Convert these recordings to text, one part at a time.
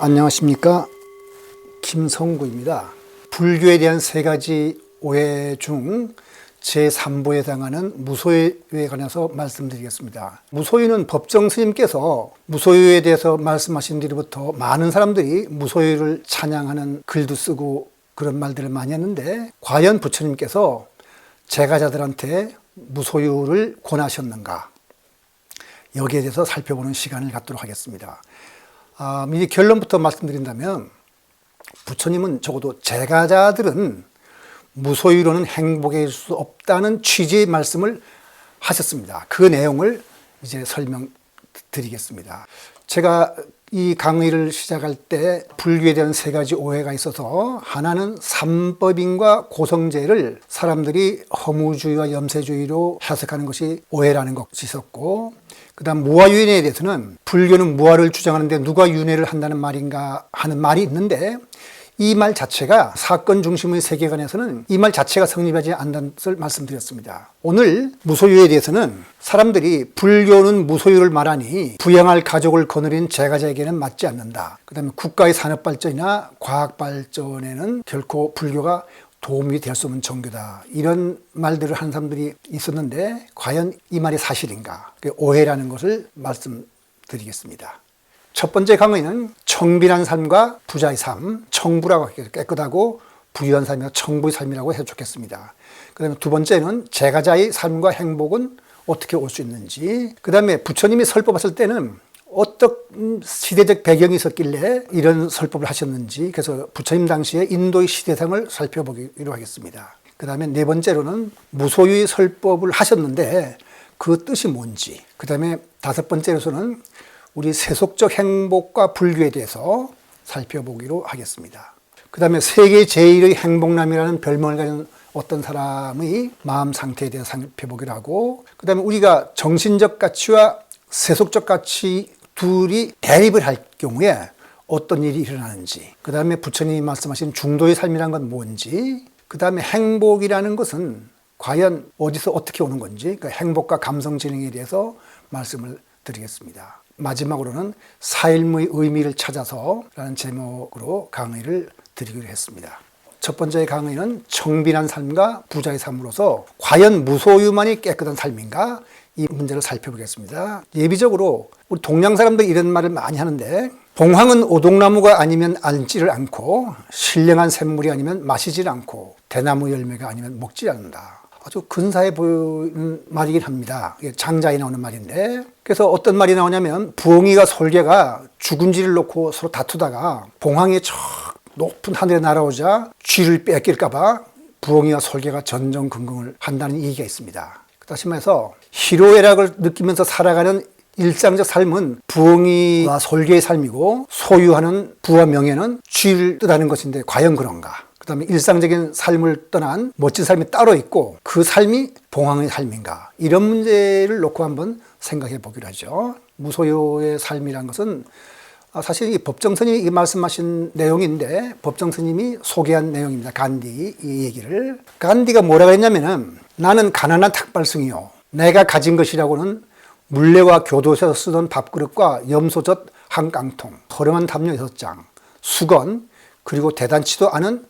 안녕하십니까, 김성구입니다. 불교에 대한 세 가지 오해 중 제3보에 해당하는 무소유에 관해서 말씀드리겠습니다. 무소유는 법정 스님께서 무소유에 대해서 말씀하신 뒤로부터 많은 사람들이 무소유를 찬양하는 글도 쓰고 그런 말들을 많이 했는데, 과연 부처님께서 제가자들한테 무소유를 권하셨는가, 여기에 대해서 살펴보는 시간을 갖도록 하겠습니다. 이 결론부터 말씀드린다면, 부처님은 적어도 제가자들은 무소유로는 행복에 이를 수 없다는 취지의 말씀을 하셨습니다. 그 내용을 이제 설명드리겠습니다. 제가 이 강의를 시작할 때 불교에 대한 세 가지 오해가 있어서, 하나는 삼법인과 고성제를 사람들이 허무주의와 염세주의로 해석하는 것이 오해라는 것이 있었고, 그 다음 무아윤회에 대해서는 불교는 무아를 주장하는데 누가 윤회를 한다는 말인가 하는 말이 있는데, 이 말 자체가 사건 중심의 세계관에서는 이 말 자체가 성립하지 않는다는 것을 말씀드렸습니다. 오늘 무소유에 대해서는 사람들이 불교는 무소유를 말하니 부양할 가족을 거느린 제가자에게는 맞지 않는다. 그 다음에 국가의 산업발전이나 과학발전에는 결코 불교가 도움이 될 수 없는 종교다, 이런 말들을 하는 사람들이 있었는데, 과연 이 말이 사실인가? 오해라는 것을 말씀드리겠습니다. 첫 번째 강의는 청빈한 삶과 부자의 삶, 청부라고 깨끗하고 부유한 삶이나 청부의 삶이라고 해도 좋겠습니다. 그 다음에 두 번째는 제가자의 삶과 행복은 어떻게 올 수 있는지, 그 다음에 부처님이 설법하실 때는 어떤 시대적 배경이 있었길래 이런 설법을 하셨는지, 그래서 부처님 당시에 인도의 시대상을 살펴보기로 하겠습니다. 그 다음에 네 번째로는 무소유의 설법을 하셨는데 그 뜻이 뭔지, 그 다음에 다섯 번째로서는 우리 세속적 행복과 불교에 대해서 살펴보기로 하겠습니다. 그 다음에 세계 제1의 행복남이라는 별명을 가진 어떤 사람의 마음 상태에 대해서 살펴보기로 하고, 그 다음에 우리가 정신적 가치와 세속적 가치 둘이 대립을 할 경우에 어떤 일이 일어나는지, 그 다음에 부처님이 말씀하신 중도의 삶이라는 건 뭔지, 그 다음에 행복이라는 것은 과연 어디서 어떻게 오는 건지, 그 행복과 감성 지능에 대해서 말씀을 드리겠습니다. 마지막으로는 삶의 의미를 찾아서 라는 제목으로 강의를 드리기로 했습니다. 첫 번째 강의는 청빈한 삶과 부자의 삶으로서 과연 무소유만이 깨끗한 삶인가, 이 문제를 살펴보겠습니다. 예비적으로 우리 동양 사람들이 이런 말을 많이 하는데, 봉황은 오동나무가 아니면 앉지를 않고, 신령한 샘물이 아니면 마시질 않고, 대나무 열매가 아니면 먹지 않는다. 아주 근사해 보이는 말이긴 합니다. 이게 장자에 나오는 말인데, 그래서 어떤 말이 나오냐면, 부엉이가 솔개가 죽은지를 놓고 서로 다투다가 봉황이 저 높은 하늘에 날아오자 쥐를 뺏길까봐 부엉이와 솔개가 전전긍긍을 한다는 얘기가 있습니다. 다시 말해서 희로애락을 느끼면서 살아가는 일상적 삶은 부엉이와 솔개의 삶이고, 소유하는 부와 명예는 쥐를 뜻하는 것인데 과연 그런가? 그 다음에 일상적인 삶을 떠난 멋진 삶이 따로 있고, 그 삶이 봉황의 삶인가? 이런 문제를 놓고 한번 생각해 보기로 하죠. 무소유의 삶이란 것은 사실 이 법정스님이 이 말씀하신 내용인데, 법정스님이 소개한 내용입니다. 간디 이 얘기를. 간디가 뭐라고 했냐면은, 나는 가난한 탁발승이요, 내가 가진 것이라고는 물레와 교도소에서 쓰던 밥그릇과 염소젓 한 깡통, 허름한 담요 6장, 수건, 그리고 대단치도 않은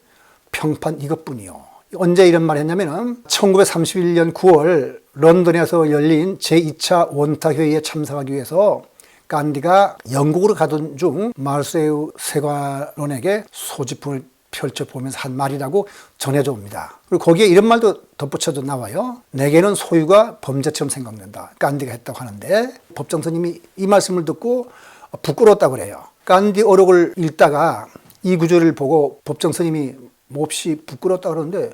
평판 이것뿐이요. 언제 이런 말을 했냐면은 1931년 9월 런던에서 열린 제2차 원타회의에 참석하기 위해서 간디가 영국으로 가던 중 마르세유 세관원에게 소지품을 펼쳐보면서 한 말이라고 전해져 옵니다. 그리고 거기에 이런 말도 덧붙여져 나와요. 내게는 소유가 범죄처럼 생각된다. 간디가 했다고 하는데, 법정스님이 이 말씀을 듣고 부끄러웠다고 그래요. 간디 어록을 읽다가 이 구절을 보고 법정스님이 몹시 부끄러웠다고 그러는데,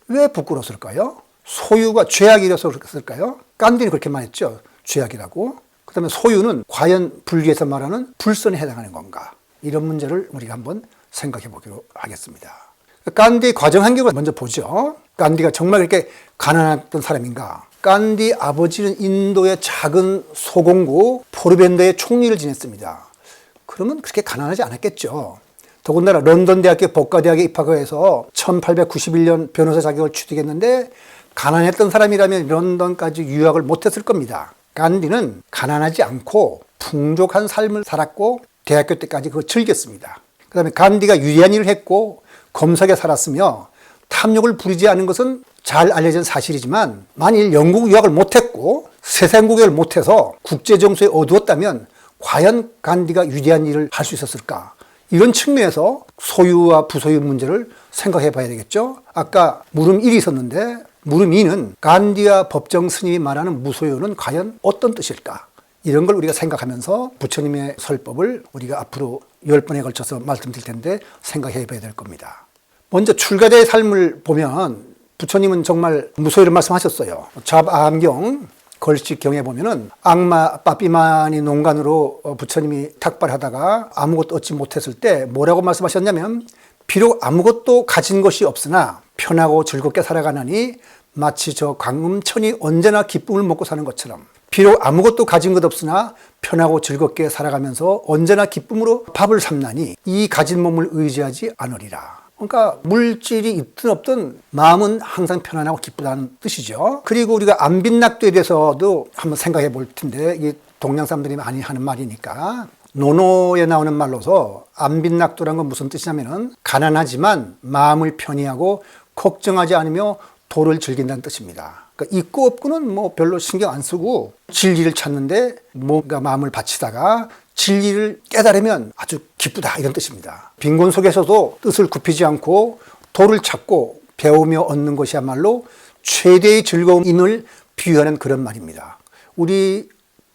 왜 부끄러웠을까요? 소유가 죄악이라서 그랬을까요? 간디는 그렇게 말했죠. 죄악이라고. 그 다음에 소유는 과연 불교에서 말하는 불선에 해당하는 건가? 이런 문제를 우리가 한번 생각해 보기로 하겠습니다. 간디의 과정 환경을 먼저 보죠. 간디가 정말 그렇게 가난했던 사람인가? 간디 아버지는 인도의 작은 소공구 포르벤더의 총리를 지냈습니다. 그러면 그렇게 가난하지 않았겠죠. 더군다나 런던 대학교 법과대학에 입학해서 1891년 변호사 자격을 취득했는데, 가난했던 사람이라면 런던까지 유학을 못했을 겁니다. 간디는 가난하지 않고 풍족한 삶을 살았고, 대학교 때까지 그거 즐겼습니다. 그 다음에 간디가 유리한 일을 했고 검석에 살았으며 탐욕을 부리지 않은 것은 잘 알려진 사실이지만 만일 영국 유학을 못했고 세상국어를 못해서 국제정세에 어두웠다면 과연 간디가 유리한 일을 할 수 있었을까? 이런 측면에서 소유와 부소유 문제를 생각해 봐야 되겠죠. 아까 물음 1이 있었는데 물음 2는 간디와 법정 스님이 말하는 무소유는 과연 어떤 뜻일까? 이런 걸 우리가 생각하면서 부처님의 설법을 우리가 앞으로 10번에 걸쳐서 말씀드릴 텐데 생각해 봐야 될 겁니다. 먼저 출가자의 삶을 보면 부처님은 정말 무소유를 말씀하셨어요. 잡아암경 걸식경에 보면은 악마 빠삐마니 농간으로 부처님이 탁발하다가 아무것도 얻지 못했을 때 뭐라고 말씀하셨냐면 비록 아무것도 가진 것이 없으나 편하고 즐겁게 살아가나니 마치 저 광음천이 언제나 기쁨을 먹고 사는 것처럼 비록 아무것도 가진 것 없으나 편하고 즐겁게 살아가면서 언제나 기쁨으로 밥을 삼나니 이 가진 몸을 의지하지 않으리라. 그러니까 물질이 있든 없든 마음은 항상 편안하고 기쁘다는 뜻이죠. 그리고 우리가 안빈낙도에 대해서도 한번 생각해 볼 텐데 이게 동양 사람들이 많이 하는 말이니까 논어에 나오는 말로서 안빈낙도라는 건 무슨 뜻이냐면은 가난하지만 마음을 편히하고 걱정하지 않으며 도를 즐긴다는 뜻입니다. 그러니까 있고 없고는 뭐 별로 신경 안 쓰고 진리를 찾는데 뭔가 마음을 바치다가 진리를 깨달으면 아주 기쁘다 이런 뜻입니다. 빈곤 속에서도 뜻을 굽히지 않고 도를 찾고 배우며 얻는 것이야말로 최대의 즐거움임을 비유하는 그런 말입니다. 우리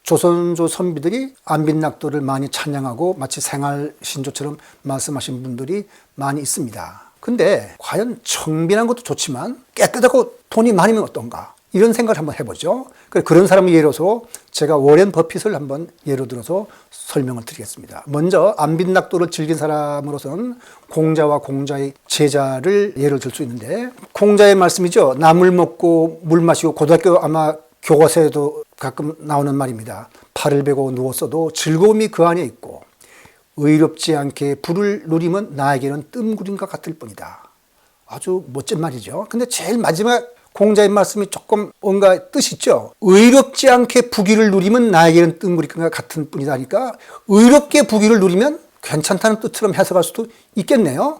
조선조 선비들이 안빈낙도를 많이 찬양하고 마치 생활신조처럼 말씀하신 분들이 많이 있습니다. 근데 과연 청빈한 것도 좋지만 깨끗하고 돈이 많으면 어떤가? 이런 생각을 한번 해보죠. 그런 사람을 예로서 제가 워렌 버핏을 한번 예로 들어서 설명을 드리겠습니다. 먼저 안빈낙도를 즐긴 사람으로서는 공자와 공자의 제자를 예를 들 수 있는데 공자의 말씀이죠. 나물 먹고 물 마시고 고등학교 아마 교과서에도 가끔 나오는 말입니다. 팔을 베고 누웠어도 즐거움이 그 안에 있고 의롭지 않게 불을 누리면 나에게는 뜸구림과 같을 뿐이다. 아주 멋진 말이죠. 근데 제일 마지막 공자의 말씀이 조금 뭔가 뜻이 있죠. 의롭지 않게 부귀를 누리면 나에게는 뜸구림과 같은 뿐이다 하니까 의롭게 부귀를 누리면 괜찮다는 뜻처럼 해석할 수도 있겠네요.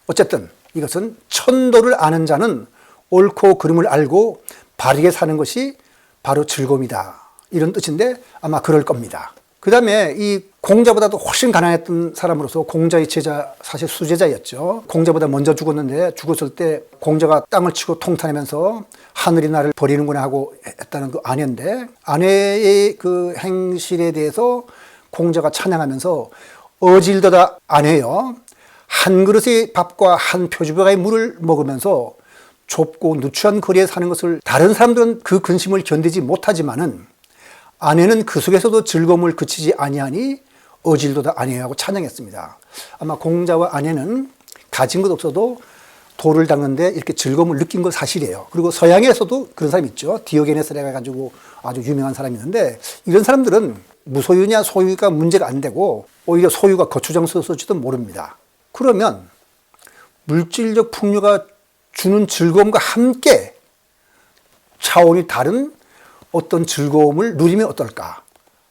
어쨌든 이것은 천도를 아는 자는 옳고 그름을 알고 바르게 사는 것이 바로 즐거움이다. 이런 뜻인데 아마 그럴 겁니다. 그 다음에 이 공자보다도 훨씬 가난했던 사람으로서 공자의 제자, 사실 수제자였죠. 공자보다 먼저 죽었는데 죽었을 때 공자가 땅을 치고 통탄하면서 하늘이 나를 버리는구나 하고 했다는 그 아내인데 아내의 그 행실에 대해서 공자가 찬양하면서 어질더다 아내여 한 그릇의 밥과 한 표주배의 물을 먹으면서 좁고 누추한 거리에 사는 것을 다른 사람들은 그 근심을 견디지 못하지만은 아내는 그 속에서도 즐거움을 그치지 아니하니 어질도다 아내하고 찬양했습니다. 아마 공자와 아내는 가진 것 없어도 도를 닦는데 이렇게 즐거움을 느낀 건 사실이에요. 그리고 서양에서도 그런 사람이 있죠. 디오게네스라고 해가지고 아주 유명한 사람이 있는데 이런 사람들은 무소유냐 소유가 문제가 안 되고 오히려 소유가 거추장스러울지도 모릅니다. 그러면 물질적 풍요가 주는 즐거움과 함께 차원이 다른 어떤 즐거움을 누리면 어떨까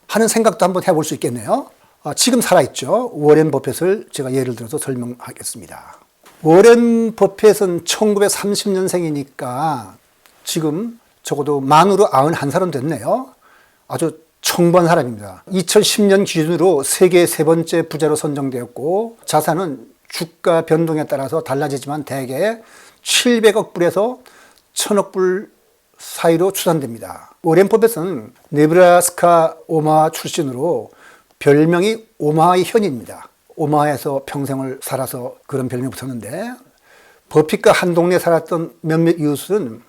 하는 생각도 한번 해볼 수 있겠네요. 지금 살아있죠. 워렌 버핏을 제가 예를 들어서 설명하겠습니다. 워렌 버핏은 1930년생이니까 지금 적어도 만으로 91살은 됐네요. 아주 청부한 사람입니다. 2010년 기준으로 세계 세 번째 부자로 선정되었고 자산은 주가 변동에 따라서 달라지지만 대개 700억 불에서 1000억 불 사이로 추산됩니다. 워렌 버핏은 네브라스카 오마하 출신으로 별명이 오마하의 현입니다. 오마하에서 평생을 살아서 그런 별명이 붙었는데 버핏과 한 동네에 살았던 몇몇 이웃은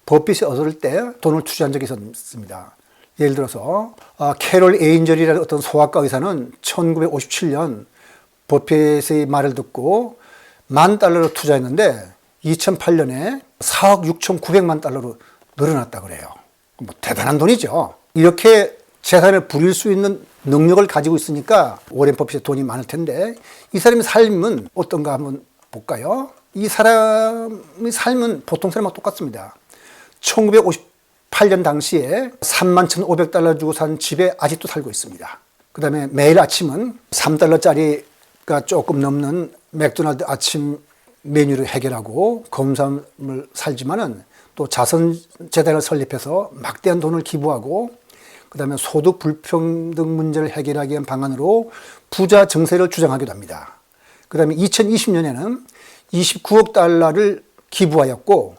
버핏이 어릴 때 돈을 투자한 적이 있었습니다. 예를 들어서 캐롤 에인절이라는 어떤 소아과 의사는 1957년 버핏의 말을 듣고 $10,000로 투자했는데 2008년에 4억 6,900만 달러로 늘어났다 그래요. 뭐 대단한 돈이죠. 이렇게 재산을 부릴 수 있는 능력을 가지고 있으니까 워렌 버핏의 돈이 많을 텐데 이 사람의 삶은 어떤가 한번 볼까요? 이 사람의 삶은 보통 사람과 똑같습니다. 1958년 당시에 31,500달러 주고 산 집에 아직도 살고 있습니다. 그 다음에 매일 아침은 3달러짜리가 조금 넘는 맥도날드 아침 메뉴를 해결하고 검사를 살지만은 또 자선재단을 설립해서 막대한 돈을 기부하고 그 다음에 소득 불평등 문제를 해결하기 위한 방안으로 부자 증세를 주장하기도 합니다. 그 다음에 2020년에는 29억 달러를 기부하였고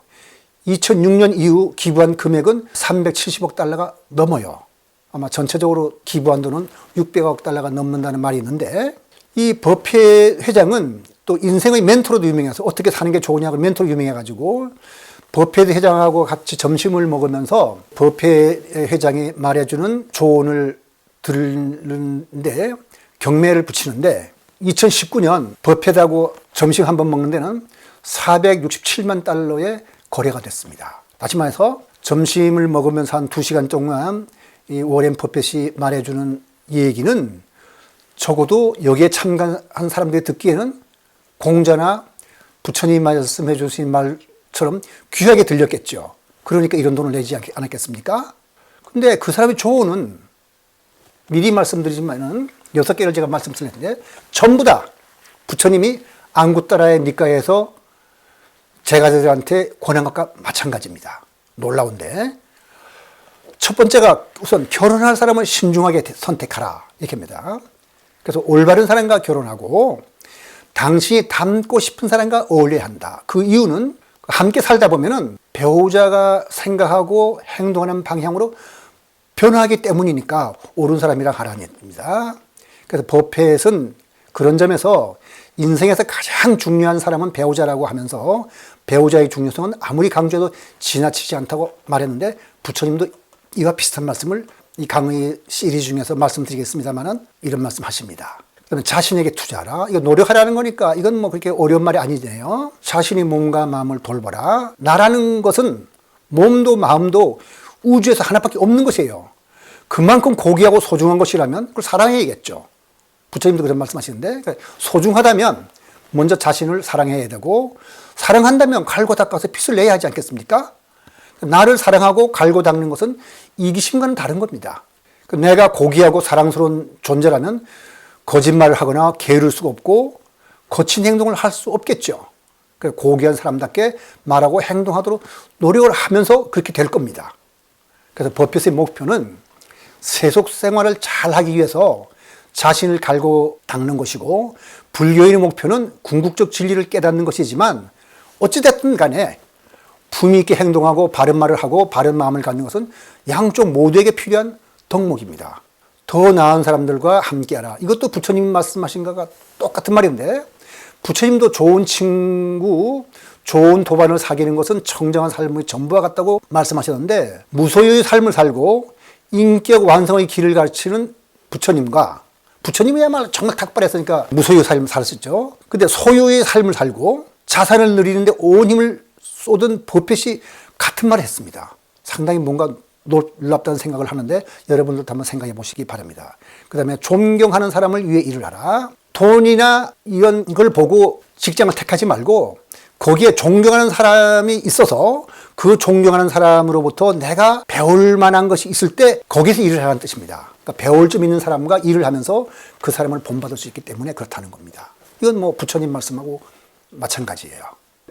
2006년 이후 기부한 금액은 370억 달러가 넘어요. 아마 전체적으로 기부한 돈은 600억 달러가 넘는다는 말이 있는데 이 버핏 회장은 또 인생의 멘토로도 유명해서 어떻게 사는 게 좋으냐고 멘토로 유명해가지고 버핏 회장하고 같이 점심을 먹으면서 버핏 회장이 말해주는 조언을 들는데 경매를 붙이는데 2019년 버핏하고 점심 한번 먹는 데는 467만 달러의 거래가 됐습니다. 다시 말해서 점심을 먹으면서 한 2시간 동안 이 워렌 버핏이 말해주는 얘기는 적어도 여기에 참가한 사람들이 듣기에는 공자나 부처님이 말씀해 주신 말처럼 귀하게 들렸겠죠. 그러니까 이런 돈을 내지 않았겠습니까? 근데 그 사람의 조언은 미리 말씀드리지만은 6개를 제가 말씀드렸는데 전부 다 부처님이 안구따라의 니까에서 제가들한테 권한 것과 마찬가지입니다. 놀라운데 첫 번째가 우선 결혼할 사람을 신중하게 선택하라 이렇게 합니다. 그래서 올바른 사람과 결혼하고 당신이 닮고 싶은 사람과 어울려야 한다. 그 이유는 함께 살다 보면은 배우자가 생각하고 행동하는 방향으로 변화하기 때문이니까 옳은 사람이랑 하라는 얘기입니다. 그래서 버핏은 그런 점에서 인생에서 가장 중요한 사람은 배우자라고 하면서 배우자의 중요성은 아무리 강조해도 지나치지 않다고 말했는데 부처님도 이와 비슷한 말씀을 이 강의 시리즈 중에서 말씀드리겠습니다만은 이런 말씀 하십니다. 그러면 자신에게 투자하라. 이거 노력하라는 거니까 이건 뭐 그렇게 어려운 말이 아니네요. 자신이 몸과 마음을 돌보라. 나라는 것은 몸도 마음도 우주에서 하나밖에 없는 것이에요. 그만큼 고귀하고 소중한 것이라면 그걸 사랑해야겠죠. 부처님도 그런 말씀하시는데 그러니까 소중하다면 먼저 자신을 사랑해야 되고 사랑한다면 갈고 닦아서 빚을 내야 하지 않겠습니까? 나를 사랑하고 갈고 닦는 것은 이기심과는 다른 겁니다. 내가 고귀하고 사랑스러운 존재라면 거짓말을 하거나 게으를 수가 없고 거친 행동을 할 수 없겠죠. 고귀한 사람답게 말하고 행동하도록 노력을 하면서 그렇게 될 겁니다. 그래서 버핏의 목표는 세속 생활을 잘 하기 위해서 자신을 갈고 닦는 것이고 불교인의 목표는 궁극적 진리를 깨닫는 것이지만 어찌됐든 간에 품위 있게 행동하고 바른 말을 하고 바른 마음을 갖는 것은 양쪽 모두에게 필요한 덕목입니다. 더 나은 사람들과 함께하라. 이것도 부처님 말씀하신 것과 똑같은 말인데 부처님도 좋은 친구, 좋은 도반을 사귀는 것은 청정한 삶의 전부와 같다고 말씀하셨는데 무소유의 삶을 살고 인격 완성의 길을 가르치는 부처님과 부처님이야말로 정말 탁발했으니까 무소유 삶을 살았었죠. 근데 소유의 삶을 살고 자산을 누리는데 온 힘을 쏟은 버핏이 같은 말을 했습니다. 상당히 뭔가 놀랍다는 생각을 하는데 여러분들도 한번 생각해 보시기 바랍니다. 그 다음에 존경하는 사람을 위해 일을 하라. 돈이나 이런 걸 보고 직장을 택하지 말고 거기에 존경하는 사람이 있어서 그 존경하는 사람으로부터 내가 배울 만한 것이 있을 때 거기서 일을 하라는 뜻입니다. 그러니까 배울 점 있는 사람과 일을 하면서 그 사람을 본받을 수 있기 때문에 그렇다는 겁니다. 이건 뭐 부처님 말씀하고 마찬가지예요.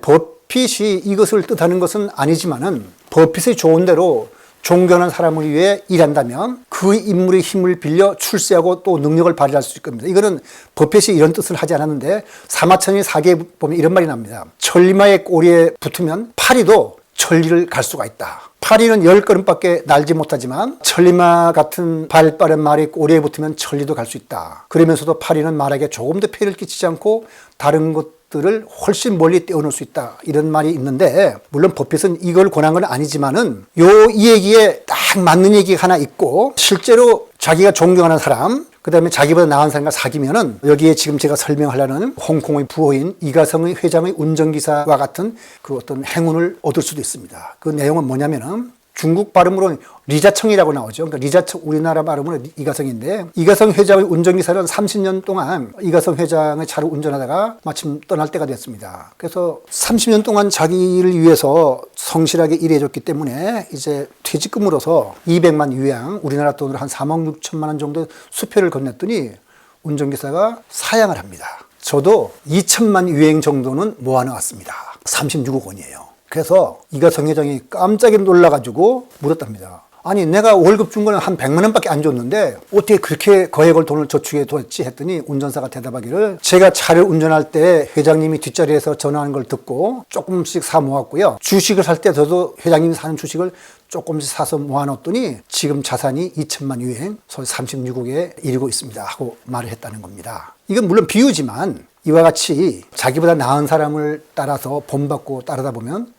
버핏이 이것을 뜻하는 것은 아니지만은 버핏의 좋은 대로 존경하는 사람을 위해 일한다면 그 인물의 힘을 빌려 출세하고 또 능력을 발휘할 수 있을 겁니다. 이거는 버핏이 이런 뜻을 하지 않았는데 사마천의 사계에 보면 이런 말이 납니다. 천리마의 꼬리에 붙으면 파리도 천리를 갈 수가 있다. 파리는 10걸음밖에 날지 못하지만 천리마 같은 발 빠른 말이 꼬리에 붙으면 천리도 갈 수 있다. 그러면서도 파리는 말에게 조금 더 폐를 끼치지 않고 다른 것들을 훨씬 멀리 떼어놓을 수 있다. 이런 말이 있는데 물론 버핏은 이걸 권한 건 아니지만은 이 얘기에 딱 맞는 얘기가 하나 있고 실제로 자기가 존경하는 사람 그 다음에 자기보다 나은 사람과 사귀면은 여기에 지금 제가 설명하려는 홍콩의 부호인 이가성의 회장의 운전기사와 같은 그 어떤 행운을 얻을 수도 있습니다. 그 내용은 뭐냐면은 중국 발음으로는 리자청이라고 나오죠. 그러니까 리자청, 우리나라 발음으로는 이가성인데, 이가성 회장의 운전기사는 30년 동안 이가성 회장의 차를 운전하다가 마침 떠날 때가 됐습니다. 그래서 30년 동안 자기를 위해서 성실하게 일해줬기 때문에 이제 퇴직금으로서 200만 유양, 우리나라 돈으로 한 4억 6천만 원 정도 수표를 건넸더니 운전기사가 사양을 합니다. 저도 2천만 유행 정도는 모아놓았습니다. 36억 원이에요. 그래서 이가성 회장이 깜짝이 놀라가지고 물었답니다. 아니, 내가 월급 준 거는 한 100만 원밖에 안 줬는데 어떻게 그렇게 거액을 돈을 저축해 뒀지 했더니 운전사가 대답하기를, 제가 차를 운전할 때 회장님이 뒷자리에서 전화하는 걸 듣고 조금씩 사 모았고요. 주식을 살 때 저도 회장님이 사는 주식을 조금씩 사서 모아놨더니 지금 자산이 2천만 유행, 소위 36억에 이르고 있습니다 하고 말을 했다는 겁니다. 이건 물론 비유지만 이와 같이 자기보다 나은 사람을 따라서 본받고 따르다 보면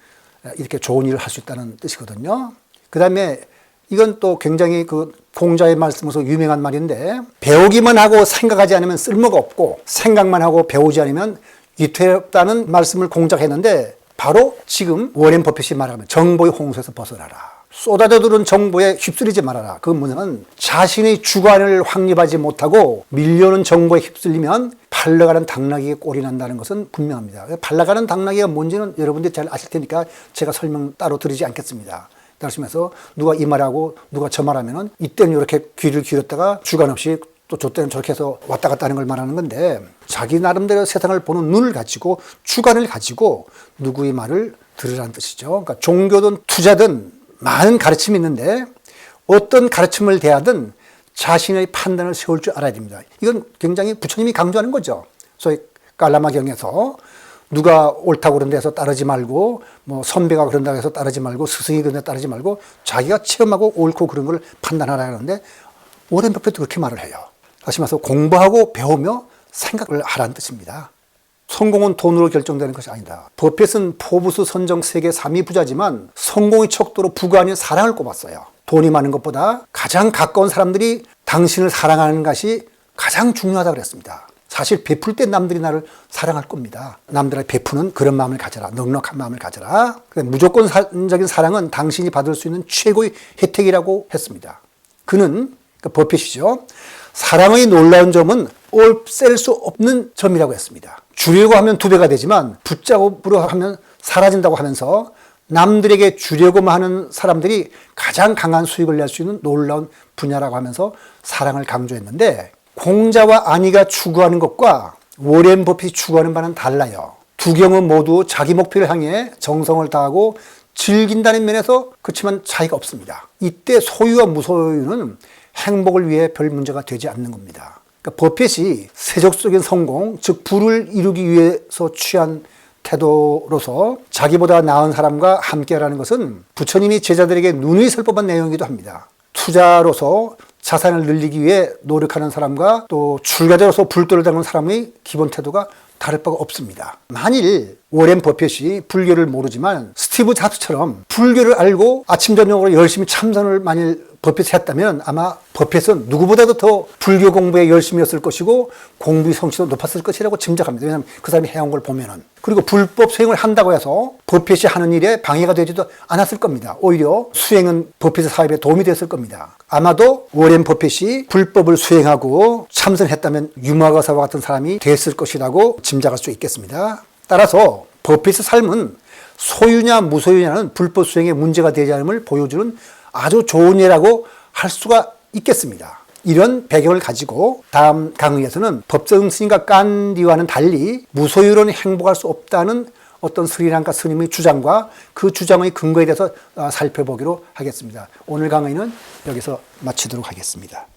이렇게 좋은 일을 할 수 있다는 뜻이거든요. 그 다음에 이건 또 굉장히 그 공자의 말씀에서 유명한 말인데, 배우기만 하고 생각하지 않으면 쓸모가 없고 생각만 하고 배우지 않으면 위태롭다는 말씀을 공작했는데, 바로 지금 워렌 버핏이 말하면 정보의 홍수에서 벗어나라. 쏟아져들은 정보에 휩쓸리지 말아라. 그 문제는 자신의 주관을 확립하지 못하고 밀려오는 정보에 휩쓸리면 팔러가는 당나귀에 꼴이 난다는 것은 분명합니다. 팔러가는 당나귀가 뭔지는 여러분들이 잘 아실 테니까 제가 설명 따로 드리지 않겠습니다. 그러시면서 누가 이 말하고 누가 저 말하면은 이때는 이렇게 귀를 기울였다가 주관 없이 또 저때는 저렇게 해서 왔다 갔다 하는 걸 말하는 건데, 자기 나름대로 세상을 보는 눈을 가지고 주관을 가지고 누구의 말을 들으라는 뜻이죠. 그러니까 종교든 투자든 많은 가르침이 있는데 어떤 가르침을 대하든 자신의 판단을 세울 줄 알아야 됩니다. 이건 굉장히 부처님이 강조하는 거죠. 소위 깔라마경에서 누가 옳다고 그런 데서 따르지 말고, 뭐 선배가 그런다고 해서 따르지 말고, 스승이 그런 데 따르지 말고 자기가 체험하고 옳고 그런 걸 판단하라 하는데, 워렌 버핏도 그렇게 말을 해요. 다시 말해서 공부하고 배우며 생각을 하라는 뜻입니다. 성공은 돈으로 결정되는 것이 아니다. 버핏은 포브스 선정 세계 3위 부자지만 성공의 척도로 부가 아닌 사랑을 꼽았어요. 돈이 많은 것보다 가장 가까운 사람들이 당신을 사랑하는 것이 가장 중요하다고 그랬습니다. 사실 베풀 때 남들이 나를 사랑할 겁니다. 남들에게 베푸는 그런 마음을 가져라. 넉넉한 마음을 가져라. 무조건적인 사랑은 당신이 받을 수 있는 최고의 혜택이라고 했습니다. 그는, 그러니까 버핏이죠, 사랑의 놀라운 점은 없앨 수 없는 점이라고 했습니다. 주려고 하면 2배가 되지만 붙잡으려 하면 사라진다고 하면서 남들에게 주려고만 하는 사람들이 가장 강한 수익을 낼 수 있는 놀라운 분야라고 하면서 사랑을 강조했는데, 공자와 아니가 추구하는 것과 워렌 버핏이 추구하는 바는 달라요. 두 경우 모두 자기 목표를 향해 정성을 다하고 즐긴다는 면에서 그렇지만 차이가 없습니다. 이때 소유와 무소유는 행복을 위해 별 문제가 되지 않는 겁니다. 그러니까 버핏이 세속적인 성공, 즉 부를 이루기 위해서 취한 태도로서 자기보다 나은 사람과 함께라는 것은 부처님이 제자들에게 눈이 설 법한 내용이기도 합니다. 투자로서 자산을 늘리기 위해 노력하는 사람과 또 출가자로서 불도를 닦는 사람의 기본 태도가 다를 바가 없습니다. 만일 워렌 버핏이 불교를 모르지만 스티브 잡스처럼 불교를 알고 아침 저녁으로 열심히 참선을 만일 버핏이 했다면 아마 버핏은 누구보다도 더 불교 공부에 열심히 했을 것이고 공부의 성취도 높았을 것이라고 짐작합니다. 왜냐하면 그 사람이 해온 걸 보면은. 그리고 불법 수행을 한다고 해서 버핏이 하는 일에 방해가 되지도 않았을 겁니다. 오히려 수행은 버핏의 사업에 도움이 됐을 겁니다. 아마도 워렌 버핏이 불법을 수행하고 참선했다면 유마가사와 같은 사람이 됐을 것이라고 짐작할 수 있겠습니다. 따라서 버핏의 삶은 소유냐 무소유냐는 불법 수행에 문제가 되지 않음을 보여주는 아주 좋은 예라고 할 수가 있겠습니다. 이런 배경을 가지고 다음 강의에서는 법정 스님과 깐디와는 달리 무소유로는 행복할 수 없다는 어떤 스리랑카 스님의 주장과 그 주장의 근거에 대해서 살펴보기로 하겠습니다. 오늘 강의는 여기서 마치도록 하겠습니다.